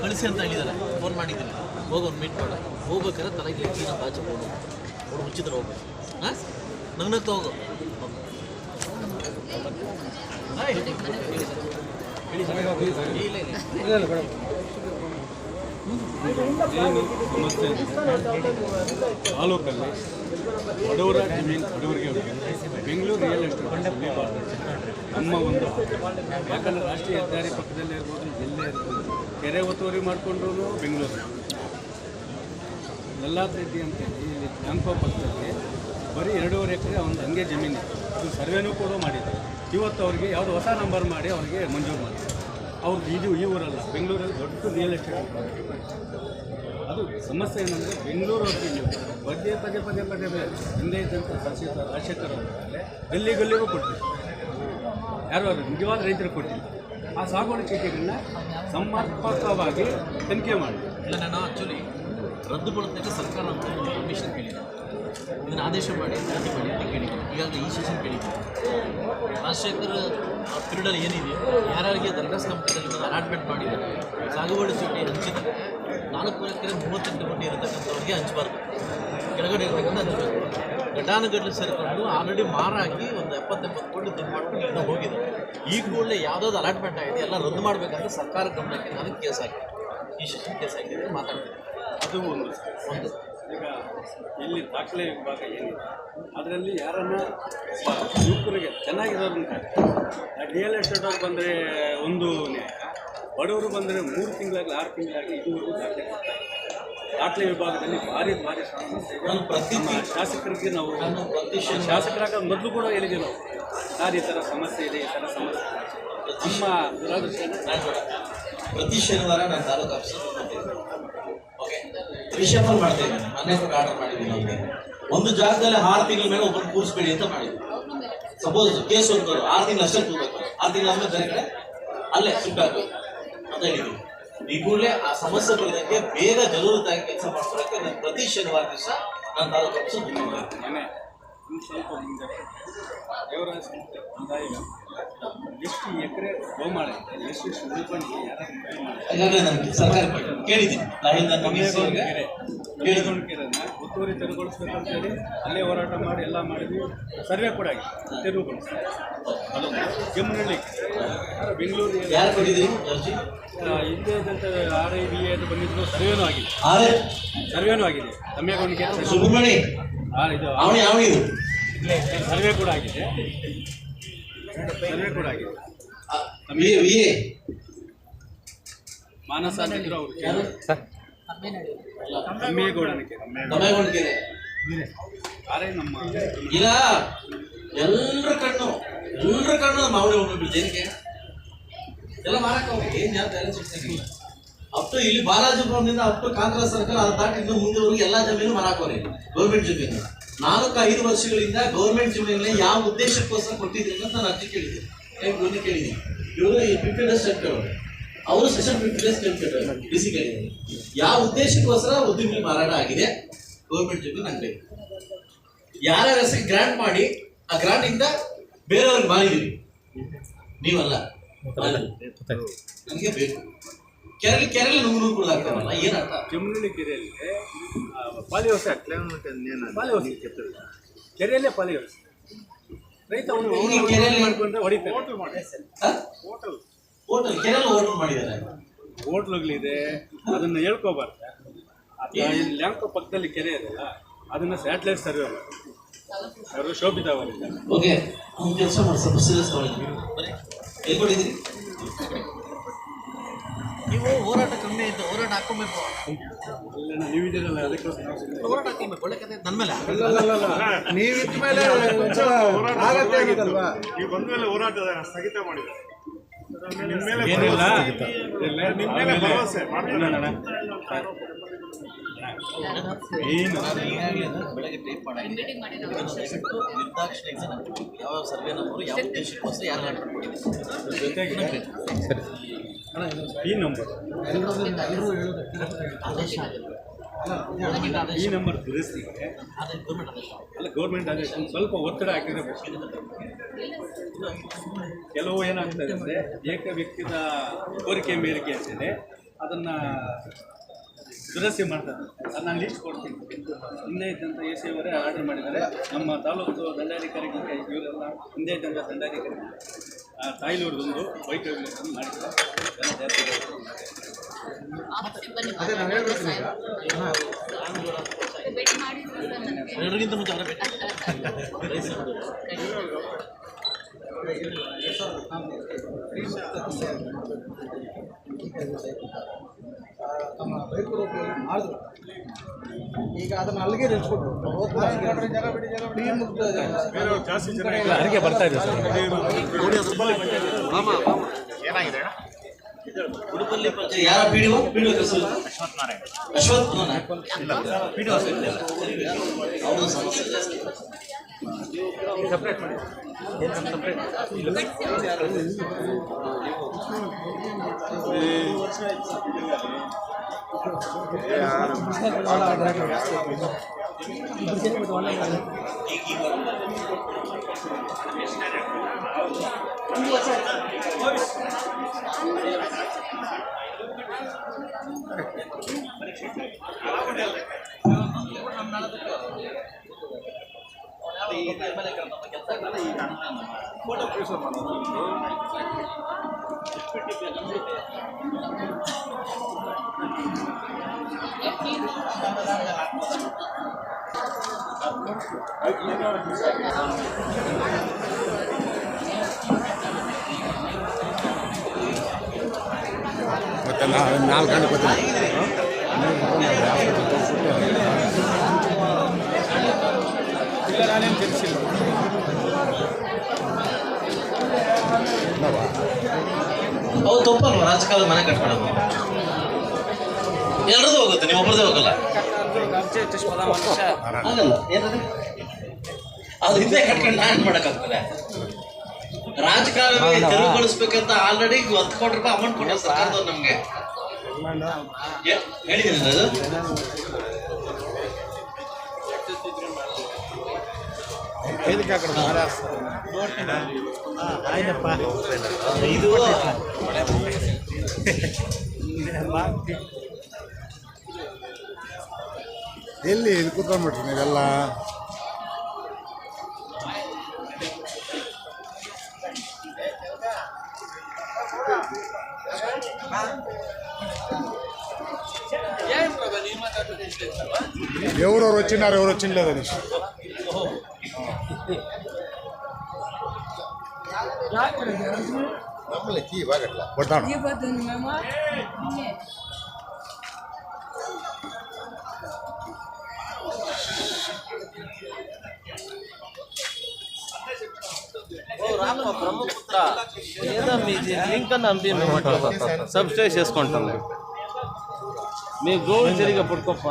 ಕಳಿಸಿ ಅಂತ ಹೇಳಿದ್ದಾರೆ. ಫೋನ್ ಮಾಡಿದ್ದೀನಿ, ಹೋಗೋನು ಮೀಟ್ ಮಾಡ. ಹೋಗ್ಬೇಕಾದ್ರೆ ತಲೆಗೆ ಕ್ಲೀನ ಬಾಚಿ ಹೋಗೋದು ಅವ್ರು ಮುಚ್ಚಿದ್ರೆ ಹೋಗ್ಬೇಕು. ಹಾಂ ನಗ್ನಗ್ತಾ ಹೋಗು. ಸಮಸ್ಯೆ ತಾಲೂಕಲ್ಲಿ ಬಡವರ ಜಮೀನು ಬಡವರಿಗೆ ಬೆಂಗಳೂರು ರಿಯಲ್ ಎಸ್ಟೇಟ್ ನಮ್ಮ ಒಂದು, ಯಾಕಂದರೆ ರಾಷ್ಟ್ರೀಯ ಹೆದ್ದಾರಿ ಪಕ್ಕದಲ್ಲೇ ಇರ್ಬೋದು, ಎಲ್ಲೇ ಇರ್ಬೋದು, ಕೆರೆ ಒತ್ತುವರಿ ಮಾಡಿಕೊಂಡ್ರು ಬೆಂಗಳೂರು ಯಲ್ಲಾದ್ ರೆಡ್ಡಿ ಅಂತೇಳಿ ಇಲ್ಲಿ ಬ್ಯಾಂಕೋ ಪಕ್ಕದಲ್ಲಿ ಬರೀ 2.5 ಎಕರೆ ಒಂದು ಹಂಗೆ ಜಮೀನು, ಅದು ಸರ್ವೇನೂ ಕೂಡ ಮಾಡಿದ್ದಾರೆ. ಇವತ್ತು ಅವರಿಗೆ ಯಾವುದೋ ಹೊಸ ನಂಬರ್ ಮಾಡಿ ಅವರಿಗೆ ಮಂಜೂರು ಮಾಡಿದ್ದಾರೆ. ಅವ್ರಿಗೆ ಇದು ಈ ಊರಲ್ಲ, ಬೆಂಗಳೂರಲ್ಲಿ ದೊಡ್ಡ ರಿಯಲ್ ಎಸ್ಟೇಟ್. ಅದು ಸಮಸ್ಯೆ ಏನಂದರೆ ಬೆಂಗಳೂರವ್ರಿಗೆ ಪದೇ ಹಿಂದೆ ಇದ್ದಂಥ ರಾಜಶೇಖರ್ ಅವರಲ್ಲಿ ಗಲ್ಲಿಗೂ ಕೊಟ್ಟಿಲ್ಲ, ಯಾರು ನಿಜವಾದ ರೈತರು ಕೊಟ್ಟಿಲ್ಲ. ಆ ಸಾಗುವಳಿ ಚೀಟಿಗಳನ್ನ ಸಮರ್ಪಕವಾಗಿ ತನಿಖೆ ಮಾಡಿ. ಇಲ್ಲ, ನಾನು ಆ್ಯಕ್ಚುಲಿ ರದ್ದುಪಡಿಸೋದಕ್ಕೆ ಸರ್ಕಾರ ಅಂತ ಒಂದು ಪರ್ಮಿಷನ್ ಕೇಳಿದೆ. ಇದನ್ನು ಆದೇಶ ಮಾಡಿ ಜಾತಿ ಮಾಡಿ ಅಂತ ಕೇಳಿದ್ದೀನಿ. ಈಗಾಗಲೇ ಈ ಸೆಷನ್ ಕೇಳಿದ್ದೀನಿ. ರಾಜಶೇಖರ್ ಪೀರಿಯಡಲ್ಲಿ ಏನಿದೆಯೋ ಯಾರ್ಯಾರಿಗೆ ದರ್ಗಾಸ್ ಕಂಪ್ನಿಯಲ್ಲಿ ಅಲಾಟ್ಮೆಂಟ್ ಮಾಡಿದ್ದಾರೆ, ಸಾಗುವಳಿ ಚೀಟಿ ಹಂಚಿದ್ದಾರೆ, 4 ಎಕರೆ 38 ಗುಂಟೆ ಇರತಕ್ಕಂಥವ್ರಿಗೆ ಹಂಚಬಾರ್ದು, ಕೆಳಗಡೆ ಇರತಕ್ಕಂಥ ಹಂಚಬೇಕು. ಘಟಾನುಘಟ್ಲೆ ಸೇರಿಕೊಂಡು ಆಲ್ರೆಡಿ ಮಾರಾಕಿ ಒಂದು 70-80 ಕೋಟಿ ದುಡ್ಡು ಮಾಡ್ಕೊಂಡು ಇನ್ನೂ ಹೋಗಿದೆ. ಈ ಕೂಡಲೇ ಯಾವುದಾದ್ರು ಅಲಾಟ್ಮೆಂಟ್ ಆಗಿದೆ ಎಲ್ಲ ರದ್ದು ಮಾಡಬೇಕಂತ ಸರ್ಕಾರ ಗಮನಕ್ಕೆ ನಾನು ಕೇಸ್ ಹಾಕಿದೆ, ಈ ಸೆಷನ್ ಕೇಸ್ ಹಾಕಿದ್ರೆ ಮಾತಾಡ್ತೀನಿ. ಅದು ಒಂದು ಈಗ ಇಲ್ಲಿ ದಾಖಲೆ ವಿಭಾಗ ಏನಿದೆ ಅದರಲ್ಲಿ ಯಾರನ್ನ ಯುವಕರಿಗೆ ಚೆನ್ನಾಗಿರೋದ್ರಿಂದ ರಿಯಲ್ ಎಸ್ಟೇಟ್ ಅವ್ರು ಬಂದರೆ ಒಂದು ನ್ಯಾಯ, ಬಡವರು ಬಂದರೆ 3 ತಿಂಗಳಾಗಲಿ 6 ತಿಂಗಳಾಗಲಿ ಇದುವರೆಗೂ ದಾಖಲೆ ವಿಭಾಗದಲ್ಲಿ ಭಾರಿ ಶಾಸಕರಿಗೆ ನಾವು ಶಾಸಕರಾಗ ಮೊದಲು ಕೂಡ ಹೇಳಿದ್ದೀವಿ ನಾವು, ಈ ಥರ ಸಮಸ್ಯೆ ಇದೆ, ಈ ಥರ ಸಮಸ್ಯೆ ನಮ್ಮ ಪ್ರತಿ ಶನಿವಾರ ನಾನು ತಾಲೂಕು ಆಫೀಸರ್ ಓಕೆ ರಿಷಫಲ್ ಮಾಡ್ತಾ ಇದ್ದೀನಿ. ಮೊನ್ನೆ ಕೂಡ ಆರ್ಡರ್ ಮಾಡಿದ್ದೀನಿ. ಅವ್ರಿಗೆ ಒಂದು ಜಾಗದಲ್ಲಿ 6 ತಿಂಗಳ ಮೇಲೆ ಒಬ್ಬರು ಕೂರಿಸ್ಬೇಡಿ ಅಂತ ಮಾಡಿದ್ವಿ. ಸಪೋಸ್ ಕೇಸ್ ಹೋಗ್ತಾರೆ 6 ತಿಂಗಳು ಅಷ್ಟೇ ಕೂರ್ಬೇಕು, 6 ತಿಂಗಳ ಆದ್ಮೇಲೆ ಬೇರೆ ಕಡೆ ಅಲ್ಲೇ ಶಿಫ್ಟ್ ಆಗಬೇಕು ಅಂತ ಹೇಳಿದ್ವಿ. ಈ ಕೂಡಲೇ ಆ ಸಮಸ್ಯೆ ಬರೋದಕ್ಕೆ ಬೇಗ ಜರೂರತಾಗಿ ಕೆಲಸ ಮಾಡ್ಕೊಳ್ಳೋಕ್ಕೆ ನಾನು ಪ್ರತಿ ಶನಿವಾರ ದಿವಸ ನಾನು ತಾಲೂಕು ಆಫೀಸರ್ ಮನೆ ಸ್ವಲ್ಪ ಮುಂದೆ ದೇವರಾಜ ಅಂದಾಯ ಎಷ್ಟು ಎಕರೆ ಗೋಮಾಳೆ ಎಷ್ಟು ಉಳ್ಕೊಂಡು ಯಾರಾದ್ರೂ ನನಗೆ ಸರ್ಕಾರ ಕೇಳಿದ್ದೀನಿ, ಕೆರೆನ ಒತ್ತುವರಿ ತೆರವುಗೊಳಿಸ್ಬೇಕಂತೇಳಿ ಅಲ್ಲೇ ಹೋರಾಟ ಮಾಡಿ ಎಲ್ಲ ಮಾಡಿದ್ವಿ. ಸರ್ವೆ ಕೂಡ ಆಗಿದೆ, ತೆರವುಗೊಳಿಸ್ತಾರೆ. ಅದು ಜಮ್ಮನಹಳ್ಳಿ ಬೆಂಗಳೂರು ಯಾರು ಕೊಟ್ಟಿದ್ದೀರಿ? ಹಿಂದೆ ಇದ್ದಂಥ RIBA ಅಂತ ಬಂದಿದ್ದು ಸರ್ವೇನೂ ಆಗಿದೆ, ಸರ್ವೇನೂ ಆಗಿದೆ. ತಮ್ಮೇಗೌಡನಿಗೆ ಸುಬ್ರಹ್ಮಣ್ಯ ಇದು ಸರ್ವೆ ಕೂಡ ಆಗಿದೆ, ಸರ್ವೆ ಕೂಡ ಆಗಿದೆ. ಮಾನಸ ಅಂತಿದ್ರು ಅವರು ತಮ್ಮೇಗೌಡನಿಗೆ ನಮ್ಮ ಇಲ್ಲ ಎಲ್ಲರ ಕಣ್ಣು ಮಾವಳಿ ಹೋಗ್ಬಿಟ್ಟು ಜನಕ್ಕೆ ಎಲ್ಲ ಮಾರಕ್ಕೆ ಹೋಗಿ ಏನು ಜಾಸ್ತಿ ಅಪ್ ಟು ಇಲ್ಲಿ ಬಾಲಾಜಿಪುರಂನಿಂದ ಅಪ್ ಟು ಕಾಂಗ್ರೆಸ್ ಸರ್ಕಾರ ಅದು ದಾಟಿ ಇನ್ನು ಮುಂದೆವರೆಗೆ ಎಲ್ಲ ಜಮೀನು ಮಾರಾಕೋರಿ ಗೌರ್ಮೆಂಟ್ ಜಮೀನು. 4-5 ವರ್ಷಗಳಿಂದ ಗೌರ್ಮೆಂಟ್ ಜಮೀನಲ್ಲಿ ಯಾವ ಉದ್ದೇಶಕ್ಕೋಸ್ಕರ ಕೊಟ್ಟಿದ್ರಿ ಅಂತ ನಾನು ಅರ್ಜಿ ಕೇಳಿದ್ದೀನಿ, ಕೇಳಿದ್ದೀನಿ. ಇವರು ಈ 50 ಡೇಸ್ ಕೇಳೋರು, ಅವರು ಸೆಷನ್ 50 ಡೇಸ್ ಕೇಳ್ತಾರೆ, DC ಕೇಳಿದ್ದೀನಿ. ಯಾವ ಉದ್ದೇಶಕ್ಕೋಸ್ಕರ ಉದ್ಯಮಿ ಮಾರಾಟ ಆಗಿದೆ ಗೌರ್ಮೆಂಟ್ ಜಮೀನು ಅಂತ ಯಾರ್ಯಾರ ಹೆಸರಿಗೆ ಗ್ರಾಂಟ್ ಮಾಡಿ ಆ ಗ್ರಾಂಟ್ ಇಂದ ಬೇರೆಯವ್ರಿಗೆ ಮಾರಿದ್ದೀವಿ, ನೀವಲ್ಲ ನನಗೆ ಬೇಕು. ಕೆರೆಯಲ್ಲಿ ನುಗ್ಗು ಕೂಡ ಆಗ್ತಾವಲ್ಲ, ಏನರ್ಥ? ಜಮ್ಮನಹಳ್ಳಿ ಕೆರೆಯಲ್ಲಿ ಪಾಲಿಹೌಸ್ ಕೆರೆಯಲ್ಲೇ ಪಾಲಿಹೌಸ್ ರೈತ ಕೆರೆಯಲ್ಲಿ ಮಾಡ್ಕೊಂಡ್ರೆ ಹೊಡಿತಾರೆ. ಹೋಟೆಲ್ ಕೆರೆಯಲ್ಲಿ ಹೋಟೆಲ್ ಮಾಡಿದ್ದಾರೆ, ಹೋಟ್ಲುಗಳಿದೆ, ಅದನ್ನು ಹೇಳ್ಕೋಬಾರ್ದು. ಲ್ಯಾಂಕೋ ಪಕ್ಕದಲ್ಲಿ ಕೆರೆ ಇದೆಯಲ್ಲ ಅದನ್ನು ಸ್ಯಾಟಲೈಟ್ ಸರ್ವೆ ಅವರು ಶೋಭಿತಾ ಅವರಿದ್ದಾರೆ. ಓಕೆ, ಅವ್ನು ಕೆಲಸ ಮಾಡಿ ಸ್ವಲ್ಪ ಸೀರಿಯಸ್ ಹೇಳ್ಕೊಟ್ಟಿದ್ದೀರಿ ನೀವು. ಹೋರಾಟ ಕಮ್ಮಿ ಆಯ್ತು, ಹೋರಾಟ ಹಾಕೊಬೇಕು. ನೀವಿದ್ದೀರಲ್ಲ ಅದಕ್ಕೋಸ್ಕರ ಹೋರಾಟ ಹಾಕೊಬೇಕು. ಒಳ್ಳೆ ಕತೆ ನನ್ನ ಮೇಲೆ ನೀವಿದ್ದ ಮೇಲೆ ಆಗಿತ್ತಲ್ವಾ? ನೀವು ಬಂದ ಮೇಲೆ ಹೋರಾಟ ಸ್ಥಗಿತ ಮಾಡಿದ್ದಾರೆ. ಏನಿಲ್ಲ, ಭರವಸೆ ಬೆಳಗ್ಗೆ ಟೈಪ್ ಮಾಡಿ ನಿರ್ದಾಕ್ಷಿಣ್ಯ ಎಕ್ಸಾಮ್ ಯಾವ ಸರ್ವೆ ನಂಬರು ಯಾವ ಉದ್ದೇಶಕ್ಕೋಸ್ಕರ ಯಾರು ಜೊತೆಗೆ ಈ ನಂಬರ್ ಆದೇಶ ಆಗಿದೆ. ಈ ನಂಬರ್ ದುರಸ್ತಿಗೆ ಅಲ್ಲ ಗೌರ್ಮೆಂಟ್ ಅದೇ ಒಂದು ಸ್ವಲ್ಪ ಒತ್ತಡ ಹಾಕಿದ್ರೆ ಕೆಲವು ಏನಾಗ್ತದೆ ಅಂದರೆ ಏಕ ವ್ಯಕ್ತಿದ ಕೋರಿಕೆ ಮೇರೆಗೆ ಅಂತಿದೆ ಅದನ್ನು ದುರಸ್ತಿ ಮಾಡ್ತಾರೆ. ಅದು ನಾನು ಲಿಸ್ಟ್ ಕೊಡ್ತೀನಿ. ಹಿಂದೆ ಇದ್ದಂಥ ಎ ಸಿ ಅವರೇ ಆರ್ಡರ್ ಮಾಡಿದ್ದಾರೆ. ನಮ್ಮ ತಾಲೂಕು ದಂಡಾಧಿಕಾರಿಗಳಿಗೆ ಇವರೆಲ್ಲ ಹಿಂದೆ ಇದ್ದಂಥ ದಂಡಾಧಿಕಾರಿಗಳು ತಾಯಿಲೂರದೊಂದು ವೈಕಲ್ಯವನ್ನು ಮಾಡಿದ್ದಾರೆ. ಜನ ಜಾಸ್ತಿ ಅದೇ ನಾನು ಹೇಳ್ಬೇಕು ಈಗ ಎಲ್ಲರಿಗಿಂತ ಮುಂಚೆ ಅವರ ನಮ್ಮ ರೈತರು ಮಾಡಿದ್ರು. ಈಗ ಅದನ್ನು ಅಲ್ಲಿಗೆ ನಿಲ್ಸ್ಕೊಟ್ರು. ಬೇರೆಯವ್ರು ಜಾಸ್ತಿ ಜನ ಅರಿಗೆ ಬರ್ತಾ ಇದೆ ಸರ್. ಉಡುಪಲ್ಲಿ ಯಾರ ಪಿಡಿಒ ಹೆಸರು ಅಶ್ವಥ್ ಅವ್ರದ್ದು ಸಮಸ್ಯೆ ಜಾಸ್ತಿ. ಸಪ್ರೇಟ್ ಮಾಡಿ ಸಪ್ರೇಟ್ ಮತ್ತೆ 4 ಗಂಟೆ ಬರ್ತೀನಿ. ನಾನೇನು ತಿಳಿಸಿಲ್ಲ. ಅವ್ರು ತಪ್ಪಲ್ವ ರಾಜಕಾಲದ ಮನೆ ಕಟ್ಕೊಳ್ಳೋದು ಎಲ್ರದ್ದು ಹೋಗುತ್ತೆ, ನೀವು ಒಬ್ಬರದೇ ಹೋಗಲ್ಲ. ಆಗಲ್ಲ ಏನದು ಅದು ಹಿಂದೆ ಕಟ್ಕೊಂಡು ನಾನು ಮಾಡೋಕ್ಕಾಗ್ತದೆ. ರಾಜಕಾರಣಿ ತೆರವುಗೊಳಿಸ್ಬೇಕಂತ ಆಲ್ರೆಡಿ 10 ಕೋಟಿ ರೂಪಾಯಿ ಅಮೌಂಟ್ ಕೊಟ್ಟರು ಸರ್ಕಾರದವ್ರು ನಮಗೆ. ಹೇಳಿದ್ದೀನಿ ಅದು ಇದು ಎಲ್ಲಿ ಇಲ್ಲಿ ಕೂತ್ಕೊಂಡ್ಬಿಟ್ರಿ ನೀವೆಲ್ಲ? ఎవరు వచ్చినారు, ఎవరు వచ్చిండలేదు అనేసి కొడతాను. రామ బ్రహ్మపుత్ర ఏదో మీది లింక్ అని అంపి సబ్స్క్రైబ్ చేసుకుంటాం. మీ గోల్ సరిగా పడుకోప్ప.